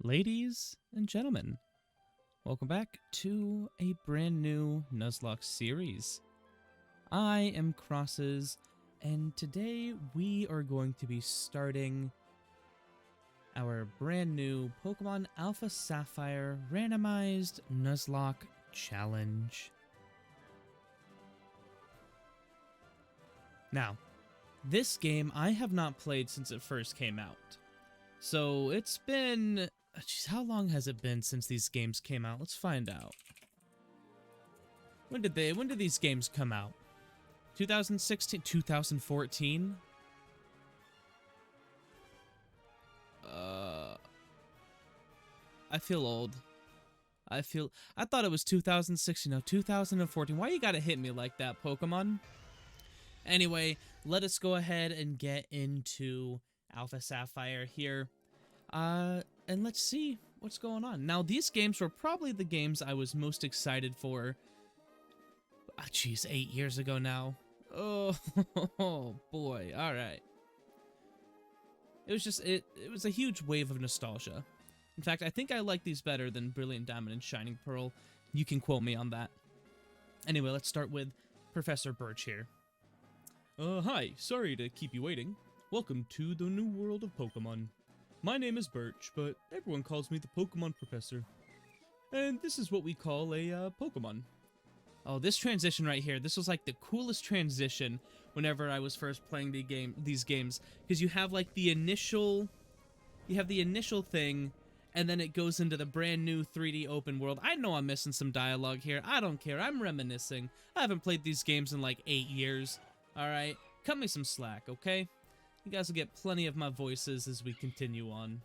Ladies and gentlemen, welcome back to a brand new Nuzlocke series. I am Crosses, and today we are going to be starting our brand new Pokemon Alpha Sapphire Randomized Nuzlocke Challenge. Now, this game I have not played since it first came out. So it's been... Jeez, how long has it been since these games came out? Let's find out. When did these games come out? 2016? 2014? I feel old. I thought it was 2016. No, 2014. Why you gotta hit me like that, Pokemon? Anyway, let us go ahead and get into Alpha Sapphire here. And let's see what's going on. Now, these games were probably the games I was most excited for. Ah, jeez, 8 years ago now. Oh, boy. All right. It was just, it was a huge wave of nostalgia. In fact, I think I like these better than Brilliant Diamond and Shining Pearl. You can quote me on that. Anyway, let's start with Professor Birch here. Hi. Sorry to keep you waiting. Welcome to the new world of Pokemon. My name is Birch, but everyone calls me the Pokemon Professor. And this is what we call a Pokemon. Oh, this transition right here, this was like the coolest transition whenever I was first playing these games, because you have like the initial thing, and then it goes into the brand new 3D open world. I know I'm missing some dialogue here. I don't care. I'm reminiscing. I haven't played these games in like 8 years. All right, cut me some slack, okay? You guys will get plenty of my voices as we continue on.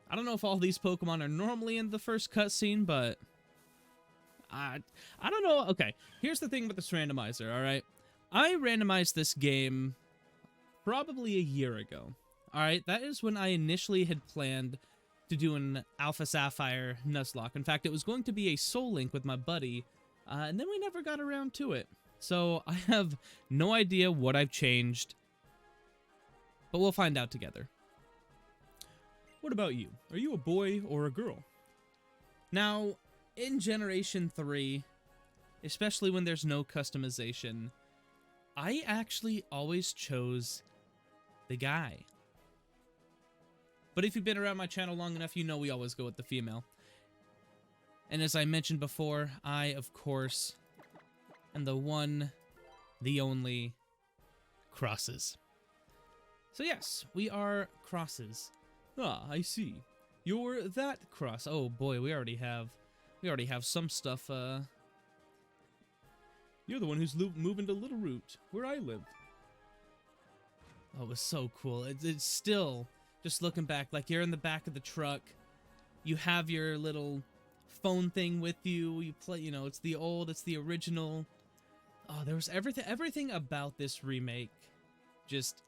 I don't know if all these Pokemon are normally in the first cutscene, but I don't know. Okay, here's the thing with this randomizer, all right? I randomized this game probably a year ago, all right? That is when I initially had planned to do an Alpha Sapphire Nuzlocke. In fact, it was going to be a Soul Link with my buddy, and then we never got around to it. So I have no idea what I've changed, but we'll find out together. What about you? Are you a boy or a girl? Now, in Generation 3, especially when there's no customization, I actually always chose the guy. But if you've been around my channel long enough, you know we always go with the female. And as I mentioned before, I, of course, am the one, the only, Crosses. So yes, we are Crosses. Ah, I see. You're that Cross. Oh boy, we already have some stuff, You're the one who's moving to Little Root, where I live. Oh, it was so cool. It's still, just looking back, like you're in the back of the truck, you have your little phone thing with you, you play, you know, it's the original. Oh, there was everything about this remake. Just,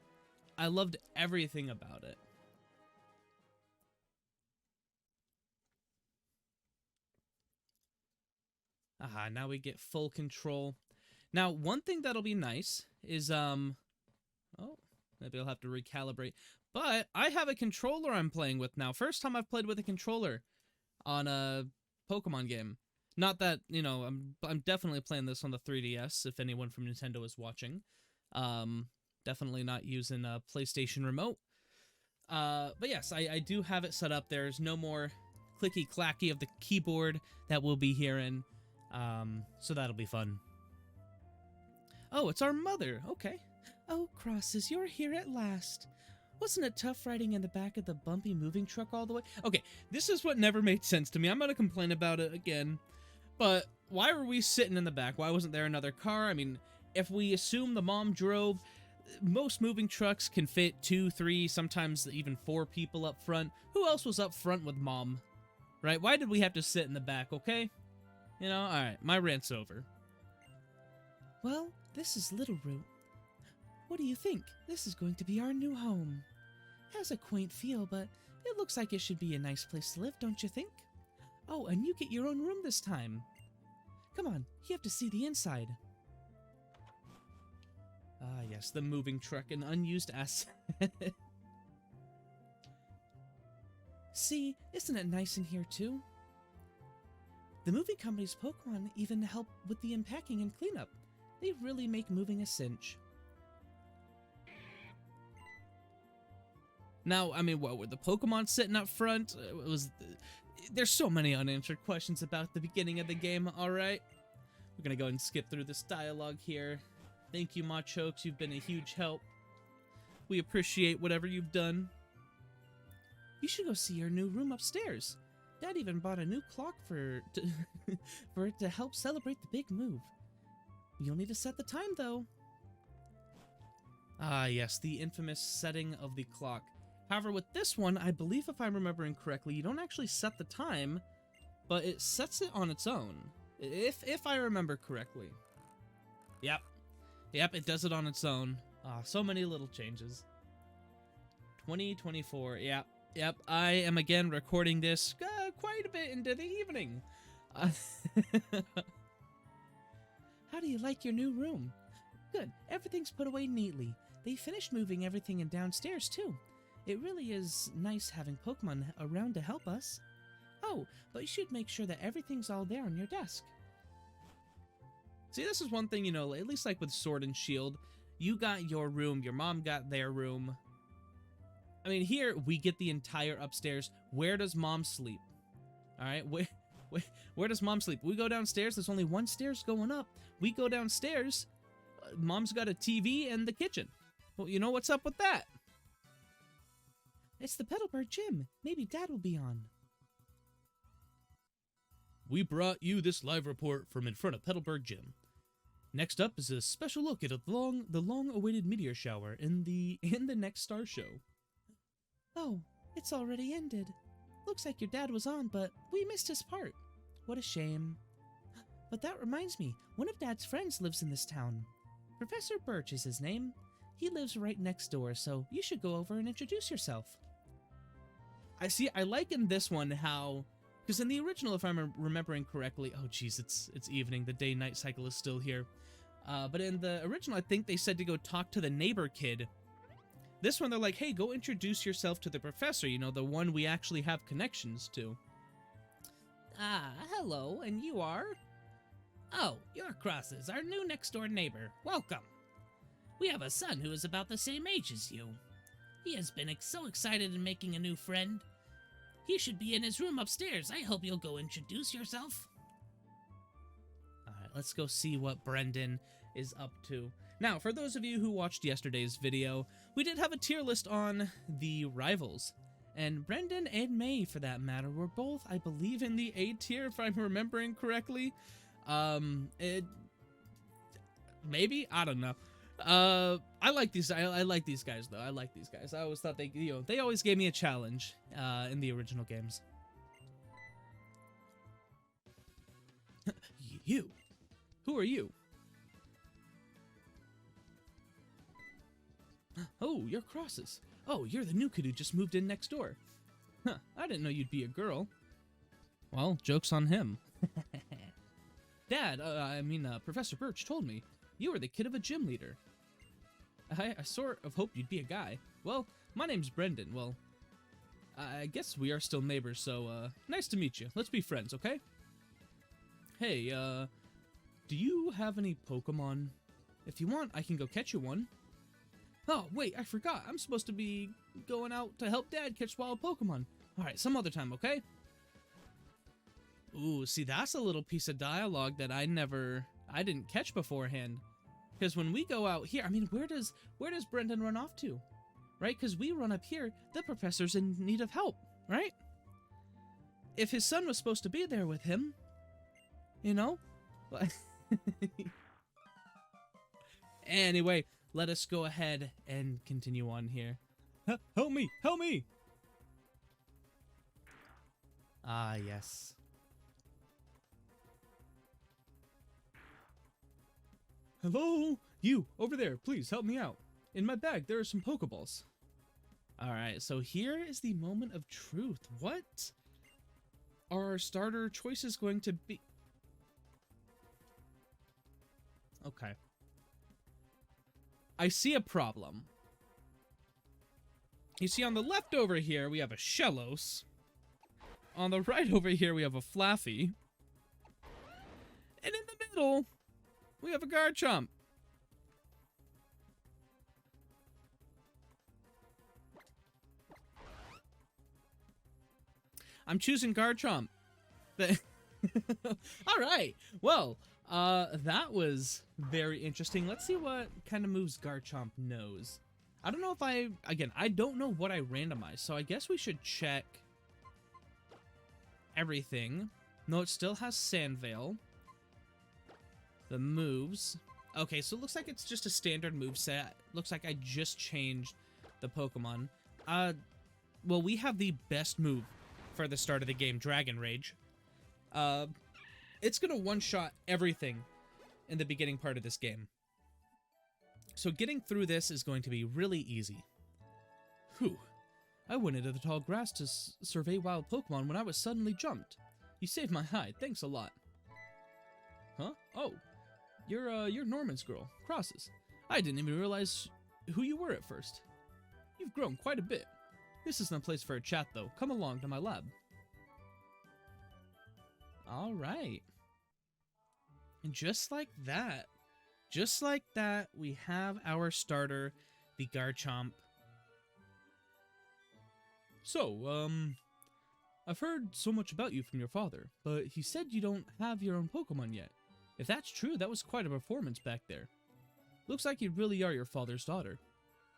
I loved everything about it. Aha, now we get full control. Now, one thing that'll be nice is, oh, maybe I'll have to recalibrate. But I have a controller I'm playing with now. First time I've played with a controller on a Pokemon game. Not that, you know, I'm definitely playing this on the 3DS, if anyone from Nintendo is watching. Definitely not using a PlayStation remote. But yes, I do have it set up. There's no more clicky-clacky of the keyboard that we'll be hearing. So that'll be fun. Oh, it's our mother. Okay. Oh, Crosses, you're here at last. Wasn't it tough riding in the back of the bumpy moving truck all the way? Okay, this is what never made sense to me. I'm gonna complain about it again. But why were we sitting in the back? Why wasn't there another car? I mean, if we assume the mom drove, most moving trucks can fit 2, 3, sometimes even 4 people up front. Who else was up front with mom? Right? Why did we have to sit in the back, okay? You know, alright, my rant's over. Well, this is Little Root. What do you think? This is going to be our new home. Has a quaint feel, but it looks like it should be a nice place to live, don't you think? Oh, and you get your own room this time. Come on, you have to see the inside. Ah, yes, the moving truck, an unused asset. See, isn't it nice in here, too? The moving company's Pokemon even help with the unpacking and cleanup. They really make moving a cinch. Now, I mean, what, were the Pokemon sitting up front? There's so many unanswered questions about the beginning of the game, alright? We're gonna go ahead and skip through this dialogue here. Thank you, Machokes, you've been a huge help. We appreciate whatever you've done. You should go see your new room upstairs. Dad even bought a new clock for it to help celebrate the big move. You'll need to set the time, though. Ah, yes, the infamous setting of the clock. However, with this one, I believe if I'm remembering correctly, you don't actually set the time, but it sets it on its own. If I remember correctly. Yep, it does it on its own. Ah, so many little changes. 2024, yep, I am again recording this quite a bit into the evening. How do you like your new room? Good, everything's put away neatly. They finished moving everything in downstairs, too. It really is nice having Pokemon around to help us. Oh, but you should make sure that everything's all there on your desk. See, this is one thing, you know, at least like with Sword and Shield, you got your room, your mom got their room. I mean, here, we get the entire upstairs. Where does mom sleep? Alright, where does mom sleep? We go downstairs, there's only one stairs going up. We go downstairs, mom's got a TV and the kitchen. Well, you know what's up with that? It's the Petalburg Gym. Maybe Dad will be on. We brought you this live report from in front of Petalburg Gym. Next up is a special look at the long-awaited meteor shower in the next star show. Oh, it's already ended. Looks like your dad was on, but we missed his part. What a shame. But that reminds me, one of Dad's friends lives in this town. Professor Birch is his name. He lives right next door, so you should go over and introduce yourself. I like in this one how, because in the original, if I'm remembering correctly, oh geez, it's evening, the day-night cycle is still here. But in the original, I think they said to go talk to the neighbor kid. This one, they're like, hey, go introduce yourself to the professor, you know, the one we actually have connections to. Ah, hello, and you are? Oh, you're Crosses, our new next-door neighbor. Welcome. We have a son who is about the same age as you. He has been so excited in making a new friend. He should be in his room upstairs. I hope you'll go introduce yourself. Alright, let's go see what Brendan is up to. Now, for those of you who watched yesterday's video, we did have a tier list on the rivals. And Brendan and May, for that matter, were both, I believe, in the A tier, if I'm remembering correctly. Maybe? I don't know. I like these. I like these guys though. I like these guys. I always thought they always gave me a challenge in the original games. You, who are you? Oh, you're Crosses. Oh, you're the new kid who just moved in next door. Huh, I didn't know you'd be a girl. Well, joke's on him. Dad, Professor Birch told me you were the kid of a gym leader. I sort of hoped you'd be a guy. Well, my name's Brendan. Well, I guess we are still neighbors, so, nice to meet you. Let's be friends, okay? Hey, do you have any Pokemon? If you want, I can go catch you one. Oh, wait, I forgot. I'm supposed to be going out to help Dad catch wild Pokemon. Alright, some other time, okay? Ooh, see, that's a little piece of dialogue that I didn't catch beforehand. Because when we go out here, I mean, where does Brendan run off to? Right? Because we run up here, the professor's in need of help, right? If his son was supposed to be there with him, you know? Anyway, let us go ahead and continue on here. Help me! Help me! Ah, yes. Hello? You, over there, please help me out. In my bag, there are some Pokeballs. Alright, so here is the moment of truth. What are our starter choices going to be? Okay. I see a problem. You see, on the left over here, we have a Shellos. On the right over here, we have a Flaffy. And in the middle, we have a Garchomp. I'm choosing Garchomp. All right. Well, that was very interesting. Let's see what kind of moves Garchomp knows. I don't know if I don't know what I randomized, so I guess we should check everything. No, it still has Sandveil. The moves. Okay, so it looks like it's just a standard move set. Looks like I just changed the Pokemon. Well, we have the best move for the start of the game, Dragon Rage. It's gonna one-shot everything in the beginning part of this game. So getting through this is going to be really easy. Whew. I went into the tall grass to survey wild Pokemon when I was suddenly jumped. You saved my hide. Thanks a lot. Huh? Oh. You're Norman's girl, Crosses. I didn't even realize who you were at first. You've grown quite a bit. This isn't a place for a chat, though. Come along to my lab. All right. And just like that, we have our starter, the Garchomp. So, I've heard so much about you from your father, but he said you don't have your own Pokemon yet. If that's true, that was quite a performance back there. Looks like you really are your father's daughter.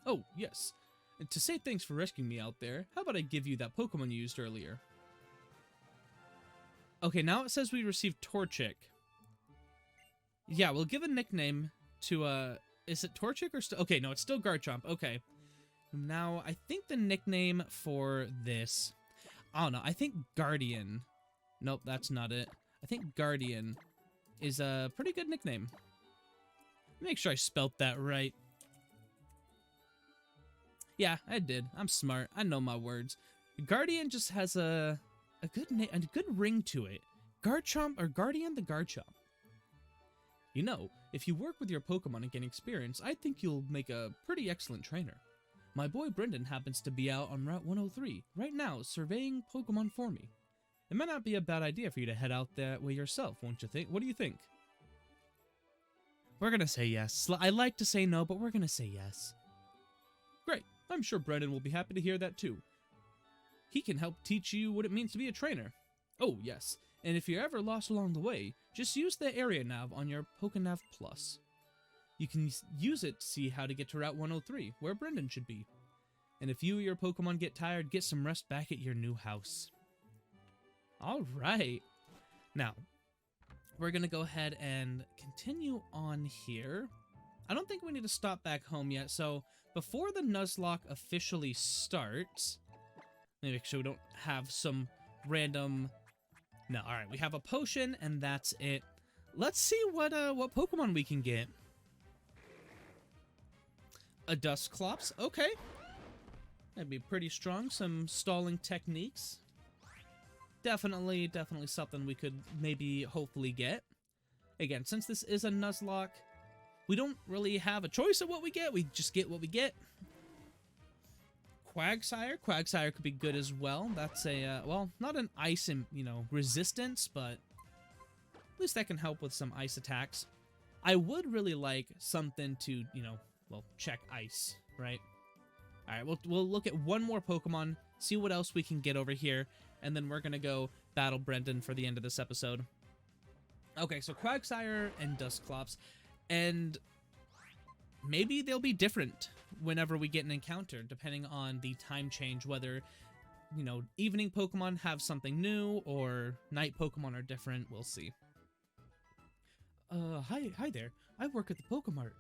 Oh, yes. And to say thanks for rescuing me out there, how about I give you that Pokemon you used earlier? Okay, now it says we received Torchic. Yeah, we'll give a nickname to, is it Torchic or still? Okay, no, it's still Garchomp. Okay. Now, I think the nickname for this, I don't know, I think Guardian. Nope, that's not it. I think Guardian is a pretty good nickname. Make sure I spelt that right. Yeah, I did. I'm smart. I know my words. Guardian just has a good name, a good ring to it. Garchomp or Guardian the Garchomp. You know, if you work with your Pokemon and gain experience, I think you'll make a pretty excellent trainer. My boy Brendan happens to be out on Route 103 right now, surveying Pokemon for me. It might not be a bad idea for you to head out that way yourself, won't you think? What do you think? We're gonna say yes. I like to say no, but we're gonna say yes. Great. I'm sure Brendan will be happy to hear that too. He can help teach you what it means to be a trainer. Oh, yes. And if you're ever lost along the way, just use the area nav on your PokeNav Plus. You can use it to see how to get to Route 103, where Brendan should be. And if you or your Pokemon get tired, get some rest back at your new house. Alright. Now, we're going to go ahead and continue on here. I don't think we need to stop back home yet, so before the Nuzlocke officially starts, let me make sure we don't have some random... No, alright, we have a potion, and that's it. Let's see what Pokemon we can get. A Dusclops, okay. That'd be pretty strong. Some stalling techniques. Definitely something we could maybe hopefully get. Again, since this is a Nuzlocke, we don't really have a choice of what we get. We just get what we get. Quagsire. Quagsire could be good as well. That's a, well, not an ice, resistance, but at least that can help with some ice attacks. I would really like something to, well, check ice, right? All right, we'll look at one more Pokemon, see what else we can get over here, and then we're going to go battle Brendan for the end of this episode. Okay, so Quagsire and Dusclops, and maybe they'll be different whenever we get an encounter, depending on the time change, whether, evening Pokemon have something new, or night Pokemon are different. We'll see. Hi there. I work at the Pokemart.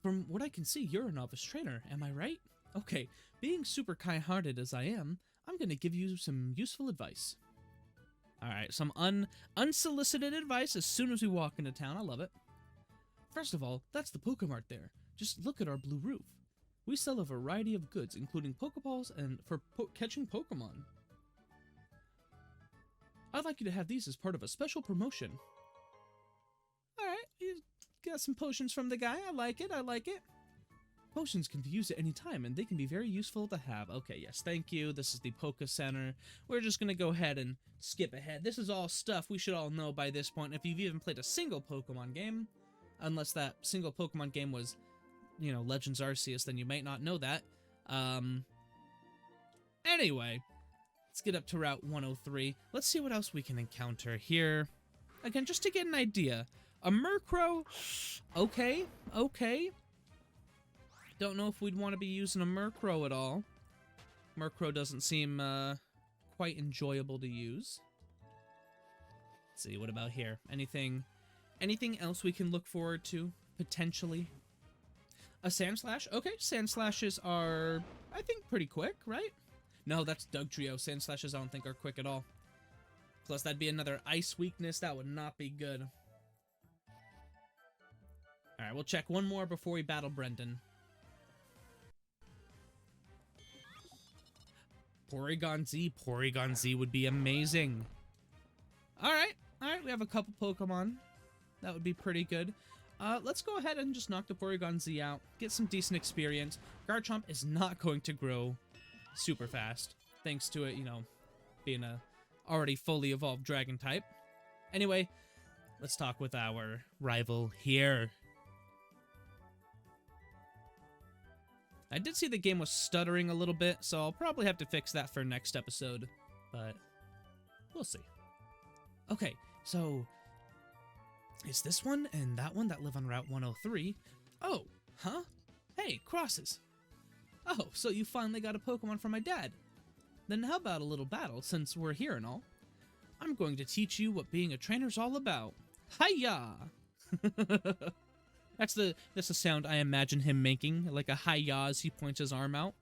From what I can see, you're a novice trainer, am I right? Okay, being super kind-hearted as I am, I'm gonna give you some useful advice. Alright, some unsolicited advice as soon as we walk into town. I love it. First of all, that's the Pokemart there. Just look at our blue roof. We sell a variety of goods, including Pokeballs and for catching Pokemon. I'd like you to have these as part of a special promotion. Alright, you got some potions from the guy. I like it. Potions can be used at any time, and they can be very useful to have. Okay, yes, thank you. This is the Polka Center. We're just going to go ahead and skip ahead. This is all stuff we should all know by this point. If you've even played a single Pokemon game, unless that single Pokemon game was, you know, Legends Arceus, then you might not know that. Anyway, let's get up to Route 103. Let's see what else we can encounter here. Again, just to get an idea. A Murkrow, okay. Don't know if we'd want to be using a Murkrow at all. Murkrow doesn't seem quite enjoyable to use. Let's see, what about here? Anything else we can look forward to, potentially? A Sandslash? Okay, Sandslashes are, I think, pretty quick, right? No, that's Dugtrio. Sandslashes I don't think are quick at all. Plus, that'd be another ice weakness. That would not be good. Alright, we'll check one more before we battle Brendan. Porygon Z. Porygon Z would be amazing. Alright, we have a couple Pokemon. That would be pretty good. Let's go ahead and just knock the Porygon Z out. Get some decent experience. Garchomp is not going to grow super fast, thanks to it, you know, being a already fully evolved dragon type. Anyway, let's talk with our rival here. I did see the game was stuttering a little bit, so I'll probably have to fix that for next episode, but we'll see. Okay, so it's this one and that one that live on Route 103. Oh, huh? Hey, Crosses. Oh, so you finally got a Pokemon from my dad. Then how about a little battle, since we're here and all? I'm going to teach you what being a trainer's all about. Hi-ya! That's the sound I imagine him making, like a hi-ya as he points his arm out.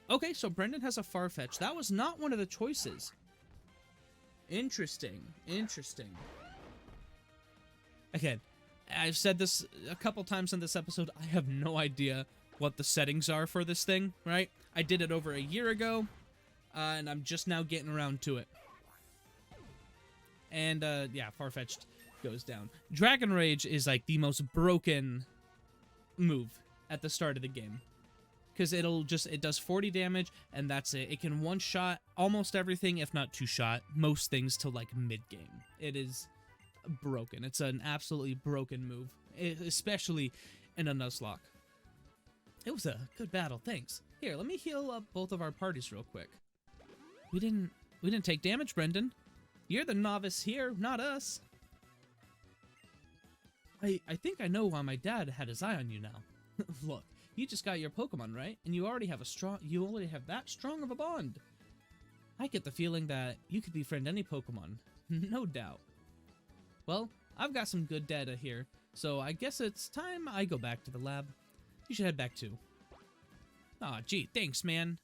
Okay, so Brendan has a Farfetch. That was not one of the choices. Interesting. Again, I've said this a couple times in this episode. I have no idea what the settings are for this thing, right? I did it over a year ago, and I'm just now getting around to it. And, yeah, Farfetch'd goes down. Dragon Rage is, like, the most broken move at the start of the game. Because it does 40 damage, and that's it. It can one-shot almost everything, if not two-shot most things till, like, mid-game. It is broken. It's an absolutely broken move, especially in a Nuzlocke. It was a good battle, thanks. Here, let me heal up both of our parties real quick. We didn't take damage, Brendan. You're the novice here, not us. I think I know why my dad had his eye on you now. Look, you just got your Pokemon, right? And you already have that strong of a bond. I get the feeling that you could befriend any Pokemon. No doubt. Well, I've got some good data here, so I guess it's time I go back to the lab. You should head back too. Aw, gee, thanks, man.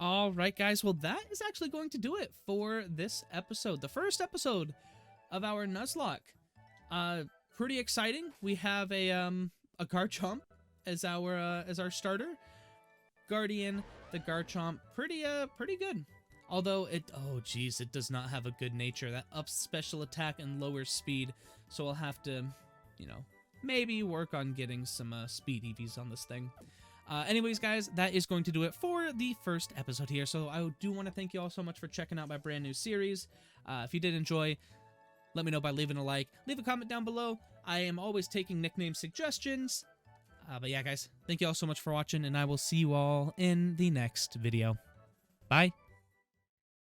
Alright, guys, well, that is actually going to do it for this episode. The first episode of our Nuzlocke. Pretty exciting. We have a Garchomp as our starter. Guardian, the Garchomp, pretty good. Although it does not have a good nature. That ups special attack and lowers speed, so I'll have to, you know, maybe work on getting some speed EVs on this thing. Anyways, guys, that is going to do it for the first episode here. So I do want to thank you all so much for checking out my brand new series. If you did enjoy, let me know by leaving a like. Leave a comment down below. I am always taking nickname suggestions. But yeah, guys, thank you all so much for watching, and I will see you all in the next video. Bye.